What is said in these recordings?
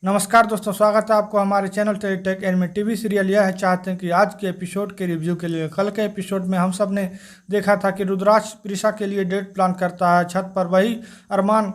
नमस्कार दोस्तों, स्वागत है आपको हमारे चैनल टेक एंड में। टीवी सीरियल यह है चाहते हैं कि आज के एपिसोड के रिव्यू के लिए कल के एपिसोड में हम सब ने देखा था कि रुद्राक्ष प्रिशा के लिए डेट प्लान करता है छत पर। वही अरमान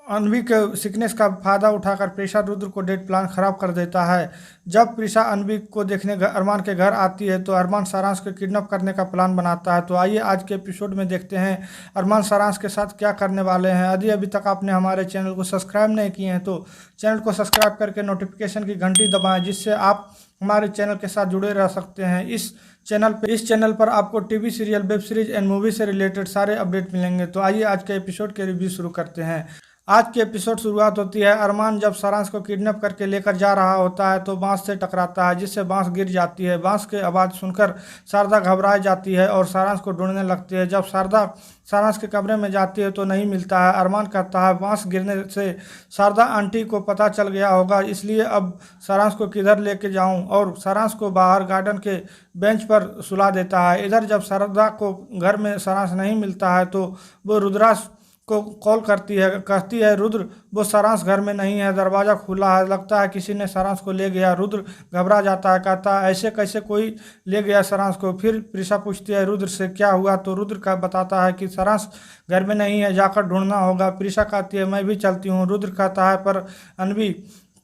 अनवी के सिकनेस का फायदा उठाकर प्रिशा रुद्र को डेट प्लान खराब कर देता है। जब प्रिशा अनवी को देखने अरमान के घर आती है तो अरमान सारांश को किडनैप करने का प्लान बनाता है। तो आइए आज के एपिसोड में देखते हैं अरमान सारांश के साथ क्या करने वाले हैं। यदि अभी तक आपने हमारे चैनल को सब्सक्राइब नहीं किए हैं तो चैनल को सब्सक्राइब करके नोटिफिकेशन की घंटी दबाएं, जिससे आप हमारे चैनल के साथ जुड़े रह सकते हैं। इस चैनल पर आपको TV serial, web series and movie से रिलेटेड सारे अपडेट मिलेंगे। तो आइए आज के एपिसोड के रिव्यू शुरू करते हैं। आज की एपिसोड शुरुआत होती है अरमान जब सारांश को किडनैप करके लेकर जा रहा होता है तो बांस से टकराता है, जिससे बांस गिर जाती है। बांस के आवाज़ सुनकर शारदा घबरा जाती है और सारांश को ढूंढने लगती है। जब शारदा सारांश के कमरे में जाती है तो नहीं मिलता है। अरमान कहता है बांस गिरने से शारदा आंटी को पता चल गया होगा, इसलिए अब सारांश को किधर लेके जाऊं, और सारांश को बाहर गार्डन के बेंच पर सुला देता है। इधर जब शारदा को घर में सारांश नहीं मिलता है तो वो रुद्राक्ष को कॉल करती है, कहती है रुद्र वो सारांश घर में नहीं है, दरवाज़ा खुला है, लगता है किसी ने सारांश को ले गया। रुद्र घबरा जाता है, कहता है ऐसे कैसे कोई ले गया सारांश को। फिर प्रिशा पूछती है रुद्र से क्या हुआ, तो रुद्र का बताता है कि सारांश घर में नहीं है, जाकर ढूंढना होगा। प्रिशा कहती है मैं भी चलती हूँ। रुद्र कहता है पर अनवी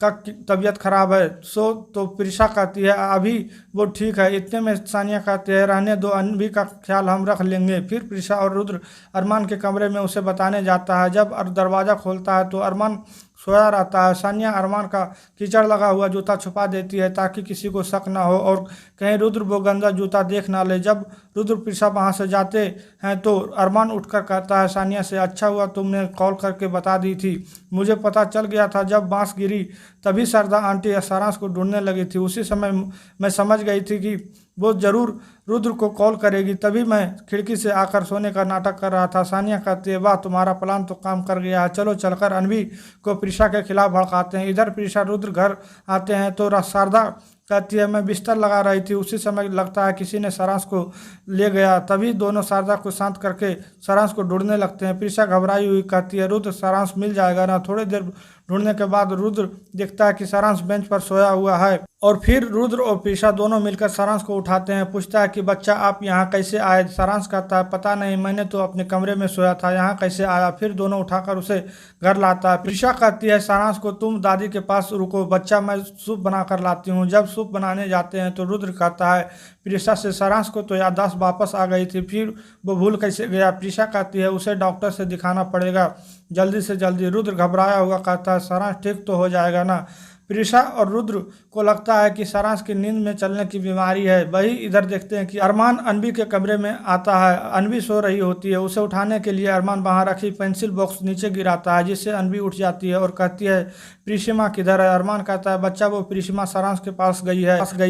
का तबीयत खराब है। तो प्रिशा कहती है अभी वो ठीक है। इतने में सानिया कहती है रहने दो, अनवी का ख्याल हम रख लेंगे। फिर प्रिशा और रुद्र अरमान के कमरे में उसे बताने जाता है। जब दरवाज़ा खोलता है तो अरमान सोया रहता है। सानिया अरमान का कीचड़ लगा हुआ जूता छुपा देती है ताकि किसी को शक ना हो और कहीं रुद्र वो गंदा जूता देख ना ले। जब रुद्र प्रिशा वहाँ से जाते हैं तो अरमान उठकर कहता है सानिया से अच्छा हुआ तुमने कॉल करके बता दी थी, मुझे पता चल गया था जब बांस गिरी तभी शारदा आंटी सारांश को ढूंढने लगी थी। उसी समय मैं समझ गई थी कि वो जरूर रुद्र को कॉल करेगी, तभी मैं खिड़की से आकर सोने का नाटक कर रहा था। सानिया कहती है वाह तुम्हारा प्लान तो काम कर गया है, चलो चलकर अनवी को प्रिशा के खिलाफ भड़काते हैं। इधर प्रिशा रुद्र घर आते हैं तो शारदा कहती है मैं बिस्तर लगा रही थी, उसी समय लगता है किसी ने सारांश को ले गया। तभी दोनों शारदा को शांत करके सारांश को ढूंढने लगते हैं। प्रिशा घबराई हुई कहती है रुद्र सारांश मिल जाएगा ना। थोड़ी देर ढूंढने के बाद रुद्र देखता है कि सारांश बेंच पर सोया हुआ है और फिर रुद्र और प्रिशा दोनों मिलकर सारांश को उठाते हैं। पूछता है कि बच्चा आप यहाँ कैसे आए। सारांश कहता है पता नहीं, मैंने तो अपने कमरे में सोया था, यहाँ कैसे आया। फिर दोनों उठाकर उसे घर लाता है। प्रिशा कहती है सारांश को तुम दादी के पास रुको बच्चा, मैं सूप बना कर लाती हूँ। जब सूप बनाने जाते हैं तो रुद्र कहता है प्रिशा से सारांश को तो याददाश्त वापस आ गई थी, फिर वो भूल कैसे गया। प्रिशा कहती है उसे डॉक्टर से दिखाना पड़ेगा जल्दी से जल्दी। रुद्र घबराया हुआ कहता है सारांश ठीक तो हो जाएगा ना। प्रिशा और रुद्र को लगता है कि सारांश की नींद में चलने की बीमारी है। वही इधर देखते हैं कि अरमान अनवी के कमरे में आता है। अनवी सो रही होती है, उसे उठाने के लिए अरमान वहां रखी पेंसिल बॉक्स नीचे गिराता है, जिससे अनवी उठ जाती है और कहती है प्रिशिमा किधर है। अरमान कहता है बच्चा वो प्रिशिमा सारांश के पास गई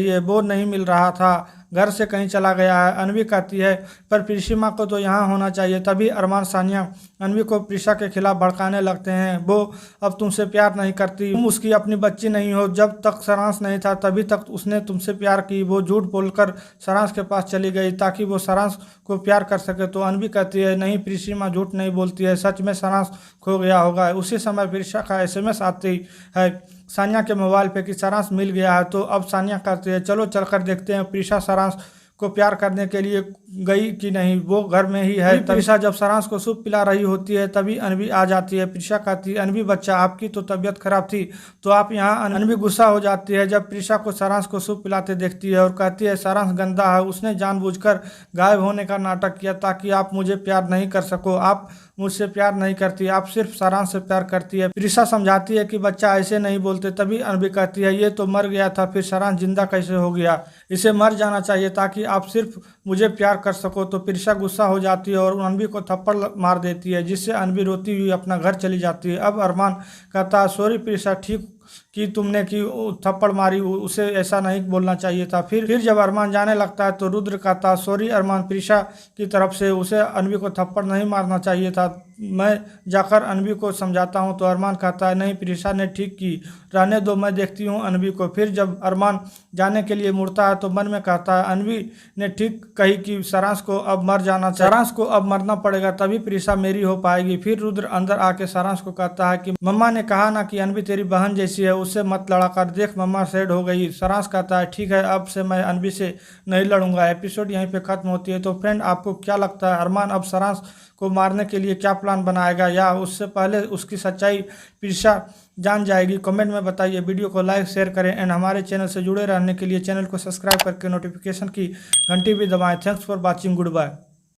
है, वो नहीं मिल रहा था, घर से कहीं चला गया है। अनवी कहती है पर प्रिशिमा को तो यहाँ होना चाहिए। तभी अरमान सानिया अनवी को प्रिशा के खिलाफ भड़काने लगते हैं। वो अब तुमसे प्यार नहीं करती, तुम उसकी अपनी बच्ची नहीं हो, जब तक सारांश नहीं था तभी तक उसने तुमसे प्यार की। वो झूठ बोलकर सारांश के पास चली गई ताकि वो सारांश को प्यार कर सके। तो अनवी कहती है नहीं प्रिशिमा झूठ नहीं बोलती है, सच में सारांश खो गया होगा। उसी समय प्रिशा का SMS आती है सानिया के मोबाइल पे कि सारांश मिल गया है। तो अब सानिया कहती है चलो चलकर देखते हैं प्रिशा सारांश को प्यार करने के लिए गई कि नहीं, वो घर में ही है। प्रिशा जब सारांश को सूप पिला रही होती है तभी अनवी आ जाती है। प्रिशा कहती है अनवी बच्चा आपकी तो तबीयत खराब थी तो आप यहाँ। अनवी गुस्सा हो जाती है जब प्रिशा को सारांश को सूप पिलाते देखती है और कहती है सारांश गंदा है, उसने जानबूझकर गायब होने का नाटक किया ताकि आप मुझे प्यार नहीं कर सको। आप मुझसे प्यार नहीं करती, आप सिर्फ सारांश से प्यार करती है। प्रिशा समझाती है कि बच्चा ऐसे नहीं बोलते। तभी अनवी कहती है ये तो मर गया था, फिर सारांश जिंदा कैसे हो गया, इसे मर जाना चाहिए ताकि आप सिर्फ मुझे प्यार कर सको। तो प्रिशा गुस्सा हो जाती है और अनवी को थप्पड़ मार देती है, जिससे अनवी रोती हुई अपना घर चली जाती है। अब अरमान कहता है सॉरी प्रिशा, ठीक कि तुमने की थप्पड़ मारी, उसे ऐसा नहीं बोलना चाहिए था। फिर जब अरमान जाने लगता है तो रुद्र कहता सॉरी अरमान, प्रिशा की तरफ से उसे अनवी को थप्पड़ नहीं मारना चाहिए था, मैं जाकर अनवी को समझाता हूँ तो अरमान कहता है नहीं प्रीशा ने ठीक की, रहने दो, मैं देखती हूँ अनवी को। फिर जब अरमान जाने के लिए मुड़ता है तो मन में कहता है अनवी ने ठीक कही कि सारांश को अब मर जाना चाहिए, सारांश को अब मरना पड़ेगा तभी प्रीशा मेरी हो पाएगी। फिर रुद्र अंदर आके सारांश को कहता है कि मम्मा ने कहा ना कि अनवी तेरी बहन जैसी है, उससे मत लड़ा कर देख, मम्मा सैड हो गई। सारांश कहता है ठीक है, अब से मैं अनवी से नहीं लड़ूंगा। एपिसोड यहीं पे खत्म होती है। तो फ्रेंड, आपको क्या लगता है अरमान अब सारांश को मारने के लिए क्या प्लान बनाएगा, या उससे पहले उसकी सच्चाई प्रीशा जान जाएगी? कमेंट में बताइए। वीडियो को लाइक शेयर करें एंड हमारे चैनल से जुड़े रहने के लिए चैनल को सब्सक्राइब करके नोटिफिकेशन की घंटी भी दबाएं। Thanks for watching, good bye.